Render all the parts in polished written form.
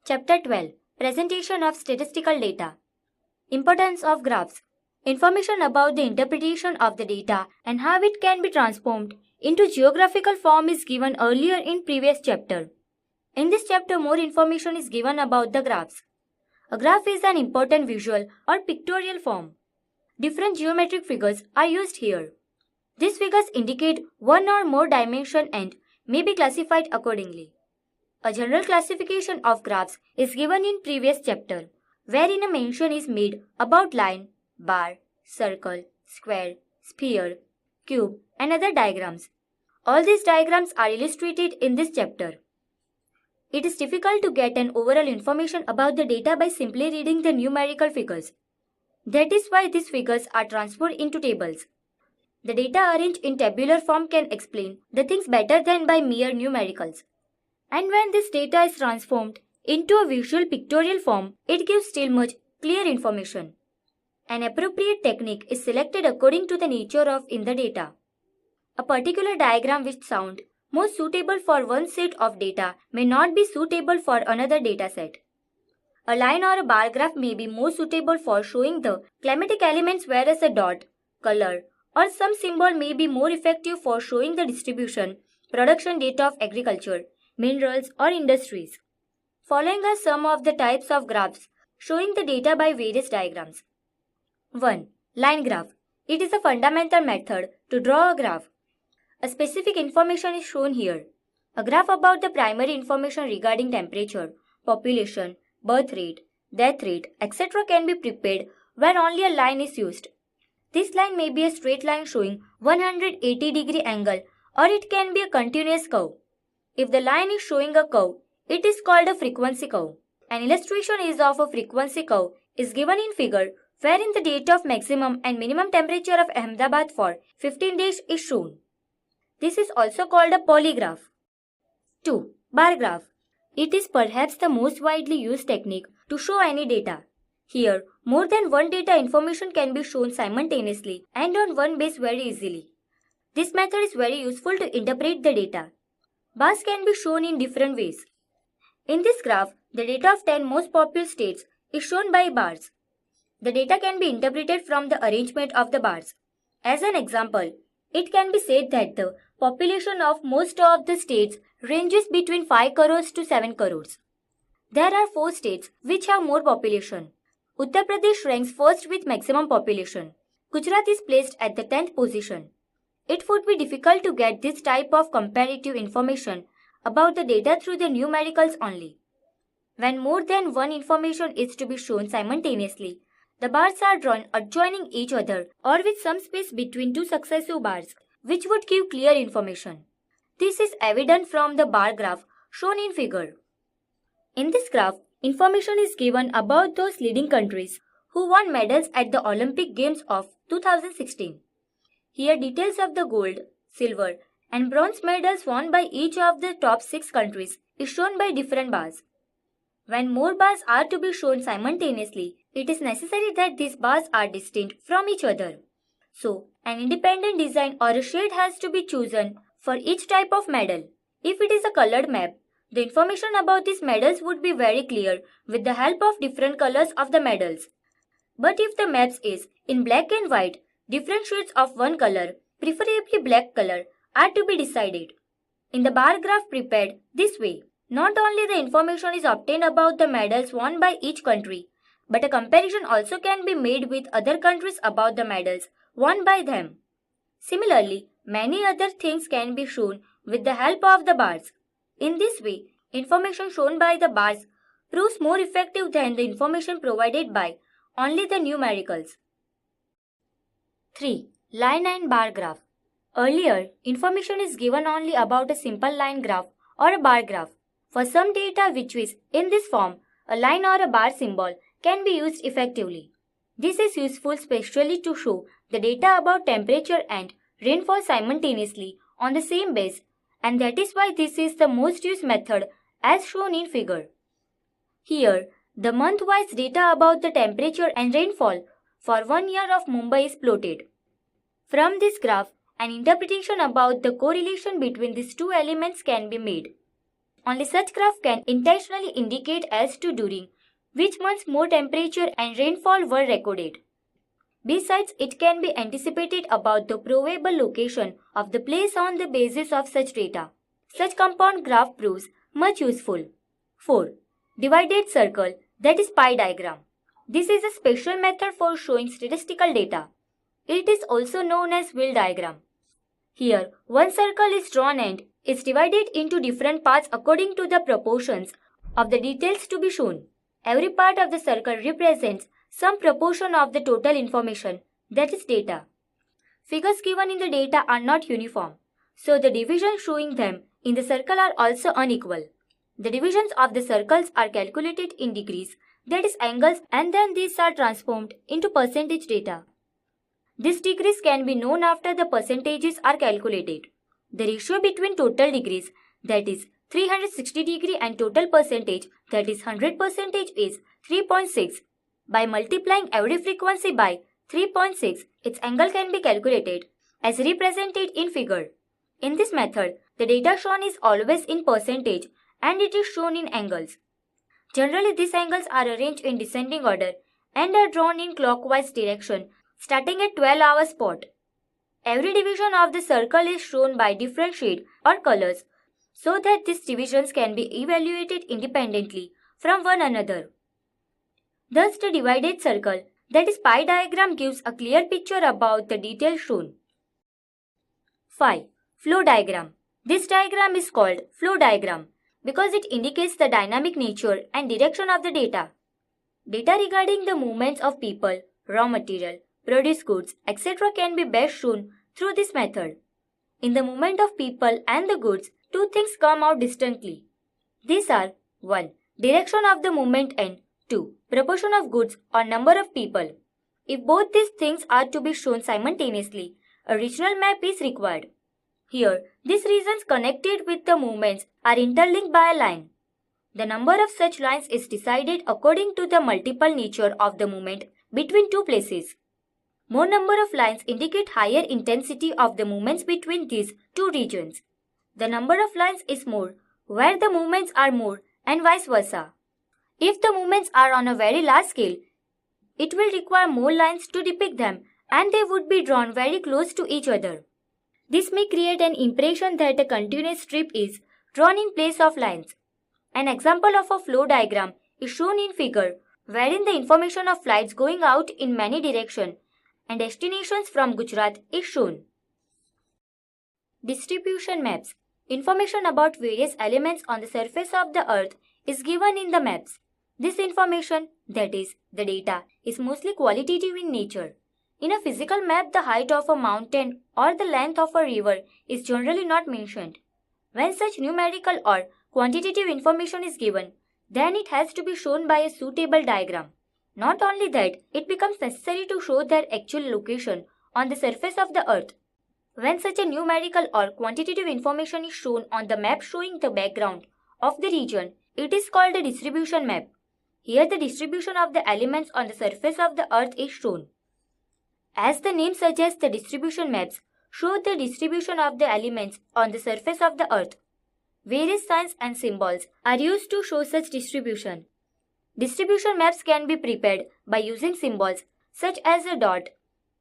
Chapter 12. Presentation of Statistical Data. Importance of graphs. Information about the interpretation of the data and how it can be transformed into geographical form is given earlier in previous chapter. In this chapter, more information is given about the graphs. A graph is an important visual or pictorial form. Different geometric figures are used here. These figures indicate one or more dimension and may be classified accordingly. A general classification of graphs is given in previous chapter, wherein a mention is made about line, bar, circle, square, sphere, cube, and other diagrams. All these diagrams are illustrated in this chapter. It is difficult to get an overall information about the data by simply reading the numerical figures. That is why these figures are transferred into tables. The data arranged in tabular form can explain the things better than by mere numericals. And when this data is transformed into a visual pictorial form, it gives still much clear information. An appropriate technique is selected according to the nature of in the data. A particular diagram which sounds most suitable for one set of data may not be suitable for another data set. A line or a bar graph may be more suitable for showing the climatic elements, whereas a dot, color, or some symbol may be more effective for showing the distribution, production data of agriculture, minerals, or industries. Following are some of the types of graphs showing the data by various diagrams. 1. Line graph. It is a fundamental method to draw a graph. A specific information is shown here. A graph about the primary information regarding temperature, population, birth rate, death rate, etc. can be prepared where only a line is used. This line may be a straight line showing 180-degree angle, or it can be a continuous curve. If the line is showing a curve, it is called a frequency curve. An illustration is of a frequency curve is given in figure, wherein the data of maximum and minimum temperature of Ahmedabad for 15 days is shown. This is also called a polygraph. 2. Bar graph. It is perhaps the most widely used technique to show any data. Here, more than one data information can be shown simultaneously and on one base very easily. This method is very useful to interpret the data. Bars can be shown in different ways. In this graph, the data of 10 most populous states is shown by bars. The data can be interpreted from the arrangement of the bars. As an example, it can be said that the population of most of the states ranges between 5 crores to 7 crores. There are 4 states which have more population. Uttar Pradesh ranks first with maximum population. Gujarat is placed at the 10th position. It would be difficult to get this type of comparative information about the data through the numericals only. When more than one information is to be shown simultaneously, the bars are drawn adjoining each other or with some space between two successive bars, which would give clear information. This is evident from the bar graph shown in figure. In this graph, information is given about those leading countries who won medals at the Olympic Games of 2016. Here details of the gold, silver, and bronze medals won by each of the top 6 countries is shown by different bars. When more bars are to be shown simultaneously, it is necessary that these bars are distinct from each other. So, an independent design or a shade has to be chosen for each type of medal. If it is a colored map, the information about these medals would be very clear with the help of different colors of the medals. But if the map is in black and white, different shades of one color, preferably black color, are to be decided. In the bar graph prepared this way, not only the information is obtained about the medals won by each country, but a comparison also can be made with other countries about the medals won by them. Similarly, many other things can be shown with the help of the bars. In this way, information shown by the bars proves more effective than the information provided by only the numericals. 3. Line and bar graph. Earlier, information is given only about a simple line graph or a bar graph. For some data which is in this form, a line or a bar symbol can be used effectively. This is useful especially to show the data about temperature and rainfall simultaneously on the same base, and that is why this is the most used method as shown in figure. Here, the month-wise data about the temperature and rainfall for 1 year of Mumbai is plotted. From this graph, an interpretation about the correlation between these two elements can be made. Only such graph can intentionally indicate as to during which months more temperature and rainfall were recorded. Besides, it can be anticipated about the probable location of the place on the basis of such data. Such compound graph proves much useful. 4. Divided circle, that is pie diagram. This is a special method for showing statistical data. It is also known as wheel diagram. Here, one circle is drawn and is divided into different parts according to the proportions of the details to be shown. Every part of the circle represents some proportion of the total information, that is data. Figures given in the data are not uniform, so the divisions showing them in the circle are also unequal. The divisions of the circles are calculated in degrees, that is angles, and then these are transformed into percentage data. These degrees can be known after the percentages are calculated. The ratio between total degrees, that is 360 degree, and total percentage, that is 100%, is 3.6. By multiplying every frequency by 3.6, its angle can be calculated as represented in figure. In this method, the data shown is always in percentage and it is shown in angles. Generally, these angles are arranged in descending order and are drawn in clockwise direction starting at 12-hour spot. Every division of the circle is shown by different shade or colors so that these divisions can be evaluated independently from one another. Thus, the divided circle, that is pie diagram, gives a clear picture about the details shown. 5. Flow diagram. This diagram is called flow diagram because it indicates the dynamic nature and direction of the data. Data regarding the movements of people, raw material, produce goods, etc. can be best shown through this method. In the movement of people and the goods, two things come out distinctly. These are 1. Direction of the movement and 2. Proportion of goods or number of people. If both these things are to be shown simultaneously, a regional map is required. Here, these regions connected with the movements are interlinked by a line. The number of such lines is decided according to the multiple nature of the movement between two places. More number of lines indicate higher intensity of the movements between these two regions. The number of lines is more where the movements are more and vice versa. If the movements are on a very large scale, it will require more lines to depict them and they would be drawn very close to each other. This may create an impression that a continuous strip is drawn in place of lines. An example of a flow diagram is shown in figure, wherein the information of flights going out in many directions and destinations from Gujarat is shown. Distribution maps. Information about various elements on the surface of the earth is given in the maps. This information, that is, the data, is mostly qualitative in nature. In a physical map, the height of a mountain or the length of a river is generally not mentioned. When such numerical or quantitative information is given, then it has to be shown by a suitable diagram. Not only that, it becomes necessary to show their actual location on the surface of the earth. When such a numerical or quantitative information is shown on the map showing the background of the region, it is called a distribution map. Here the distribution of the elements on the surface of the earth is shown. As the name suggests, the distribution maps show the distribution of the elements on the surface of the earth. Various signs and symbols are used to show such distribution. Distribution maps can be prepared by using symbols such as a dot,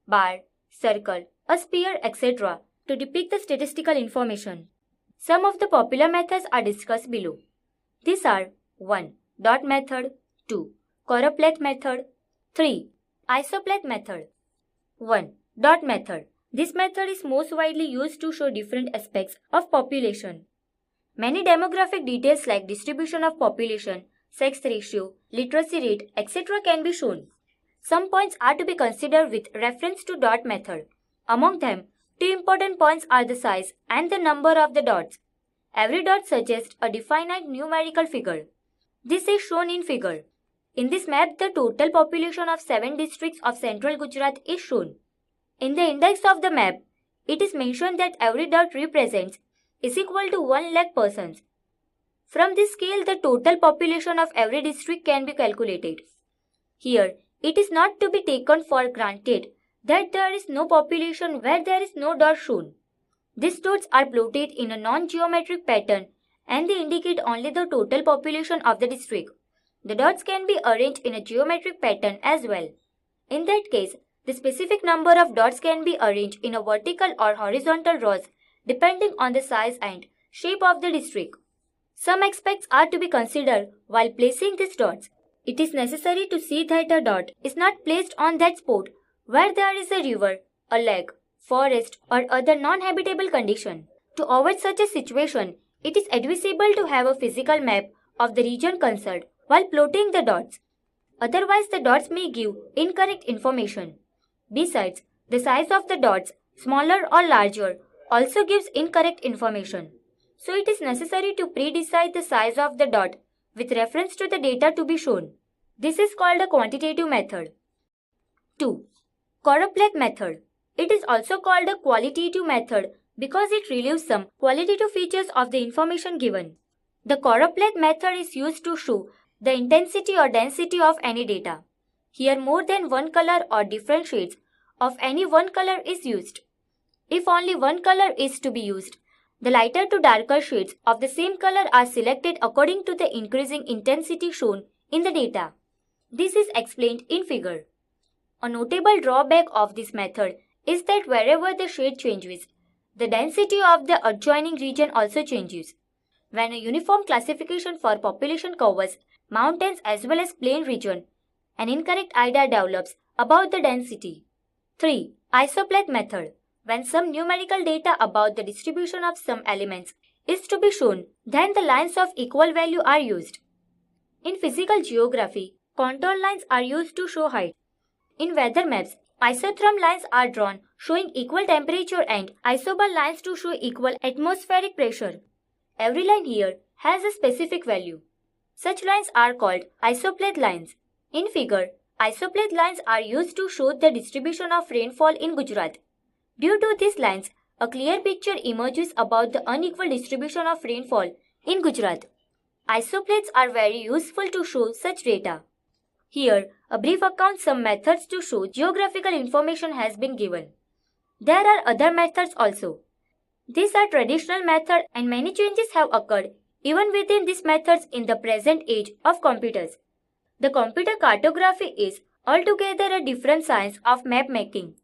bar, circle, a sphere, etc. to depict the statistical information. Some of the popular methods are discussed below. These are 1. Dot method, 2. Choropleth method, 3. Isopleth method. 1. Dot method. This method is most widely used to show different aspects of population. Many demographic details like distribution of population, sex ratio, literacy rate, etc. can be shown. Some points are to be considered with reference to dot method. Among them, two important points are the size and the number of the dots. Every dot suggests a definite numerical figure. This is shown in figure. In this map, the total population of 7 districts of central Gujarat is shown. In the index of the map, it is mentioned that every dot represents is equal to 1 lakh persons. From this scale, the total population of every district can be calculated. Here, it is not to be taken for granted that there is no population where there is no dot shown. These dots are plotted in a non-geometric pattern and they indicate only the total population of the district. The dots can be arranged in a geometric pattern as well. In that case, the specific number of dots can be arranged in a vertical or horizontal rows depending on the size and shape of the district. Some aspects are to be considered while placing these dots. It is necessary to see that a dot is not placed on that spot where there is a river, a lake, forest, or other non-habitable condition. To avoid such a situation, it is advisable to have a physical map of the region concerned while plotting the dots. Otherwise, the dots may give incorrect information. Besides, the size of the dots, smaller or larger, also gives incorrect information. So it is necessary to pre-decide the size of the dot with reference to the data to be shown. This is called a quantitative method. 2. Choropleth method. It is also called a qualitative method because it relieves some qualitative features of the information given. The choropleth method is used to show the intensity or density of any data. Here more than one color or different shades of any one color is used. If only one color is to be used, the lighter to darker shades of the same color are selected according to the increasing intensity shown in the data. This is explained in figure. A notable drawback of this method is that wherever the shade changes, the density of the adjoining region also changes. When a uniform classification for population covers mountains as well as plain region, an incorrect idea develops about the density. 3. Isopleth method. When some numerical data about the distribution of some elements is to be shown, then the lines of equal value are used. In physical geography, contour lines are used to show height. In weather maps, isotherm lines are drawn showing equal temperature and isobar lines to show equal atmospheric pressure. Every line here has a specific value. Such lines are called isopleth lines. In figure, isopleth lines are used to show the distribution of rainfall in Gujarat. Due to these lines, a clear picture emerges about the unequal distribution of rainfall in Gujarat. Isopleths are very useful to show such data. Here, a brief account some methods to show geographical information has been given. There are other methods also. These are traditional methods and many changes have occurred even within these methods in the present age of computers. The computer cartography is altogether a different science of map making.